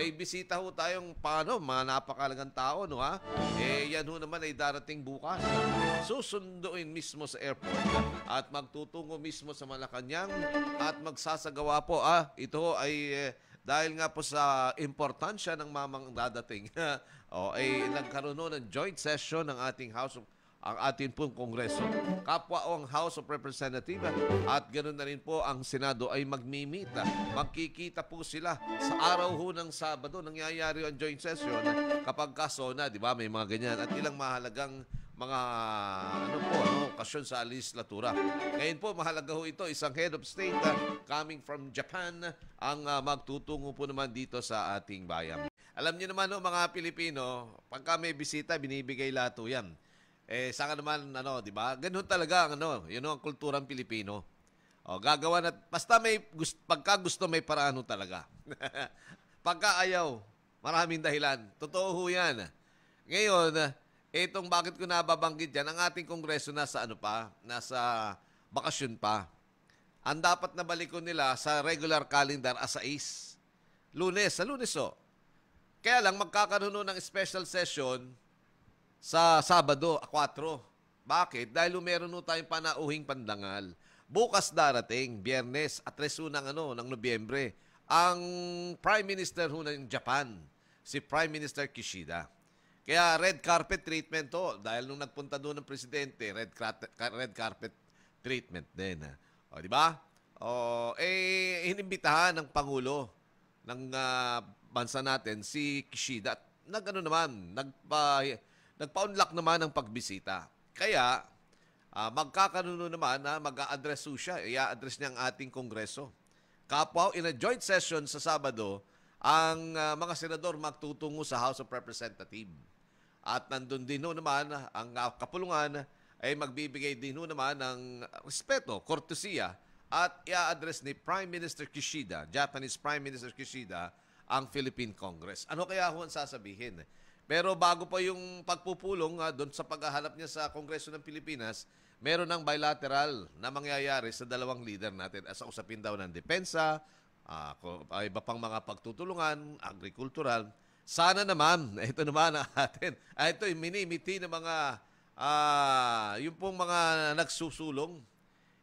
may bisita ho tayong mga napakalagang tao, no ha? Yan ho naman ay darating bukas. Susunduin mismo sa airport at magtutungo mismo sa Malacanang at magsasagawa po, ito ay dahil nga po sa importansya ng mamang dadating, ay nagkaroon ng joint session ng ating ang ating pong Kongreso. Kapwa ang House of Representatives at ganoon na rin po ang Senado ay magmimita. Magkikita po sila sa araw ho ng Sabado. Nangyayari ang joint session kapag kasona, di ba? May mga ganyan. At ilang mahalagang mga okasyon sa legislatura. Ngayon po, mahalaga ho ito, isang head of state coming from Japan ang magtutungo po naman dito sa ating bayan. Alam niyo naman mga Pilipino, pagka may bisita, binibigay lahat yan. Saka naman, di ba? Ganun talaga, yun ang kulturang Pilipino. Gagawa na, basta pagka gusto, may paraan talaga. Pagka ayaw, maraming dahilan. Totoo ho yan. Ngayon, itong bakit ko nababanggit yan, ang ating Kongreso nasa bakasyon pa. Ang dapat na balikon nila sa regular calendar as 6. Sa Lunes. Kaya lang, magkakaroon ng special session sa Sabado, 4. Bakit? Dahil meron tayong panauhing pandangal. Bukas darating, Biyernes, at 3 ng Nobyembre, ang Prime Minister ng Japan, si Prime Minister Kishida. Kaya red carpet treatment dahil nung nagpunta doon ng presidente, red carpet treatment din. Di ba? Inimbitahan ng Pangulo ng bansa natin, si Kishida. Nagpa-unlock naman ang pagbisita. Kaya, magkakaroon naman na mag-a-address siya. I-a-address niya ang ating Kongreso. Kapwa, in a joint session sa Sabado, ang mga senador magtutungo sa House of Representatives. At nandun din naman, ang kapulungan ay magbibigay din naman ng respeto, kortesiya, at i-a-address ni Prime Minister Kishida, Japanese Prime Minister Kishida, ang Philippine Congress. Ano kaya ang sasabihin? Pero bago pa yung pagpupulong doon sa paghahanap niya sa Kongreso ng Pilipinas, meron ng bilateral na mangyayari sa dalawang leader natin sa usapin daw ng depensa, iba pang mga pagtutulungan, agrikultural. Sana naman, ito naman ang atin, ito yung minimiti ng mga, yung pong mga nagsusulong,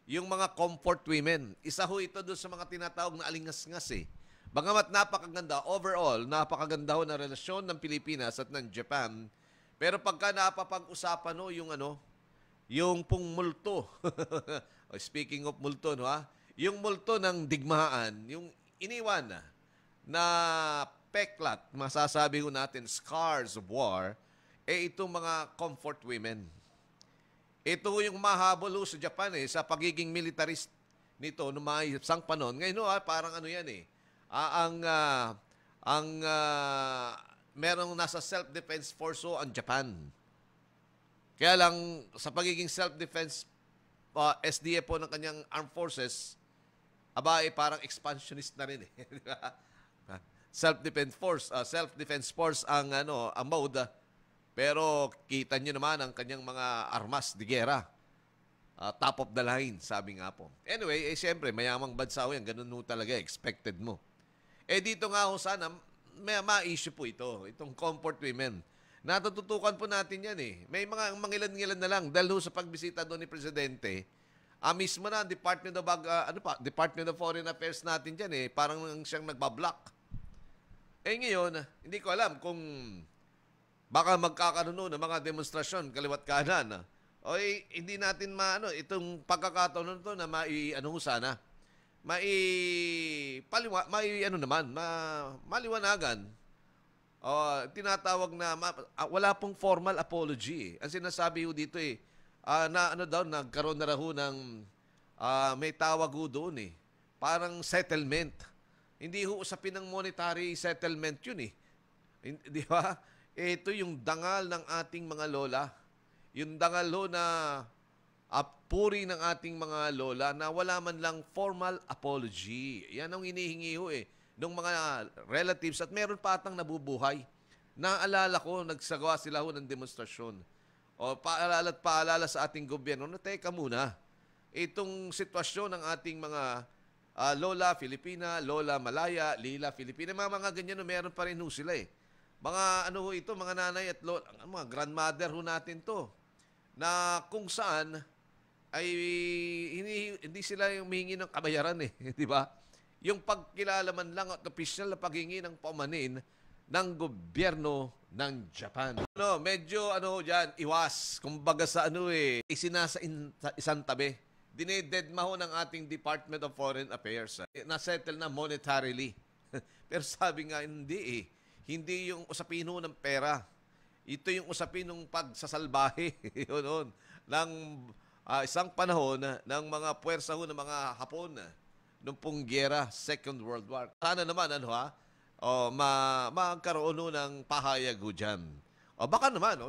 yung mga comfort women. Isa ho ito doon sa mga tinatawag na alingas-ngas Bagamat napakaganda, overall, napakaganda ho na relasyon ng Pilipinas at ng Japan. Pero pagka napapag-usapan yung pong multo. Speaking of multo, yung multo ng digmaan, yung iniwan na peklat, masasabi ho natin, scars of war, itong mga comfort women. Ito yung mahabol sa Japan sa pagiging militarist nito noong mga isang panon. Ngayon parang merong nasa self-defense force ang Japan. Kaya lang, sa pagiging self-defense SDF po ng kanyang armed forces, parang expansionist na rin self-defense force ang mode. Pero kita nyo naman ang kanyang mga armas de guerra. Top of the line, sabi nga po. Anyway, siyempre, mayamang bansa yan. Ganun talaga, expected mo. Dito nga sana, may ma-issue po itong comfort women. Natututukan po natin yan May mga mangilan-ngilan na lang dahil sa pagbisita doon ni Presidente, mismo na Department of Foreign Affairs natin dyan parang siyang nagbablock. Ngayon, hindi ko alam kung baka magkakaroon ng mga demonstrasyon kaliwat kanan. Hindi natin itong pagkakataon nito na sana maliwanagan. Tinatawag na wala pong formal apology. Ang sinasabi ho dito nagkaroon na raw ng may tawag ho doon parang settlement. Hindi ho usapin ng monetary settlement yun di ba? Ito yung dangal ng ating mga lola. Yung dangal ho na puri ng ating mga lola na wala man lang formal apology. Yan ang hinihingi ho ng mga relatives at meron pa atang nabubuhay. Naalala ko, nagsagawa sila ho ng demonstrasyon. Paalala sa ating gobyerno na teka muna, itong sitwasyon ng ating mga Lola Filipina, Lola Malaya, Lila Filipina, mga ganyan, no, meron pa rin ho sila eh. Mga ano ho ito, mga nanay at lola, mga grandmother ho natin to, na kung saan ay hindi sila yung humingi ng kabayaran eh, di ba? Yung pagkilala man lang at official na paghingi ng paumanin ng gobyerno ng Japan. Medyo diyan, iwas. Kumbaga sa isinasa sa isang tabi. Dinededma ho ng ating Department of Foreign Affairs. Nasettle na monetarily. Pero sabi nga, hindi eh. Hindi yung usapin ho ng pera. Ito yung usapin ng pagsasalbahe yun, ng isang panahon ng mga puwersa ho ng mga Hapon nung pong giyera, Second World War. Sana naman, magkaroon ho ng pahayag ho dyan. Baka naman,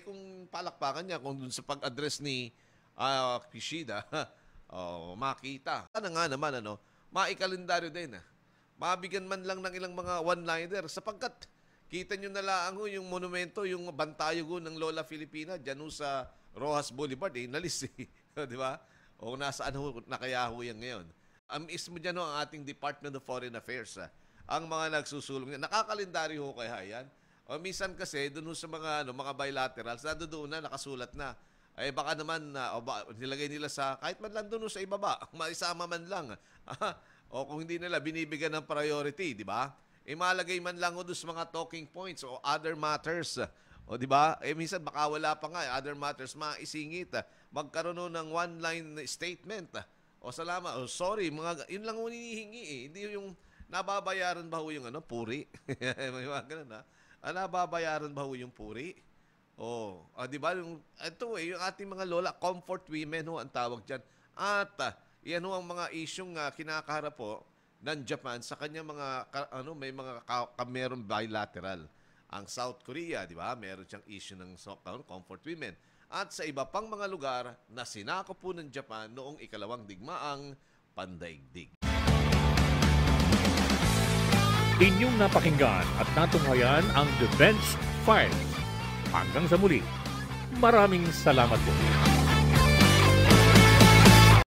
kung palakpakan niya, kung dun sa pag-address ni Kishida, makita. Sana nga naman, maikalendaryo din. Mabigyan man lang ng ilang mga one-liner sapagkat kita nyo na lang yung monumento, yung bantayog ng Lola Filipina dyan sa Rojas Boulevard, nalis eh. Di ba? O nasaan na kaya ho yan ngayon. Mismo dyan ang ating Department of Foreign Affairs. Ang mga nagsusulong. Nakakalendaryo ho kaya yan. O minsan kasi, doon sa mga bilaterals, doon na, nakasulat na. Baka naman, nilagay nila sa, kahit man lang doon sa ibaba, maisama man lang. O kung hindi nila binibigyan ng priority, di ba? Malagay man lang doon sa mga talking points o other matters. O di ba? Minsan baka wala pa nga, other matters, maisingit. Magkaroon ng one-line statement. O salamat, o sorry, yun lang hinihingi eh. Hindi yung nababayaran ba ho yung puri? May mga ganun nababayaran ba ho yung puri? Di ba? Yung ating mga lola, comfort women ho ang tawag dyan. At yan ho ang mga isyong kinakaharap po ng Japan sa kanya may mga merong bilateral. Ang South Korea, di ba? Meron siyang issue ng comfort women. At sa iba pang mga lugar na sinakop po ng Japan noong ikalawang digmaang pandaigdig. Inyong napakinggan at natunghayan ang Defense Files. Hanggang sa muli, maraming salamat po.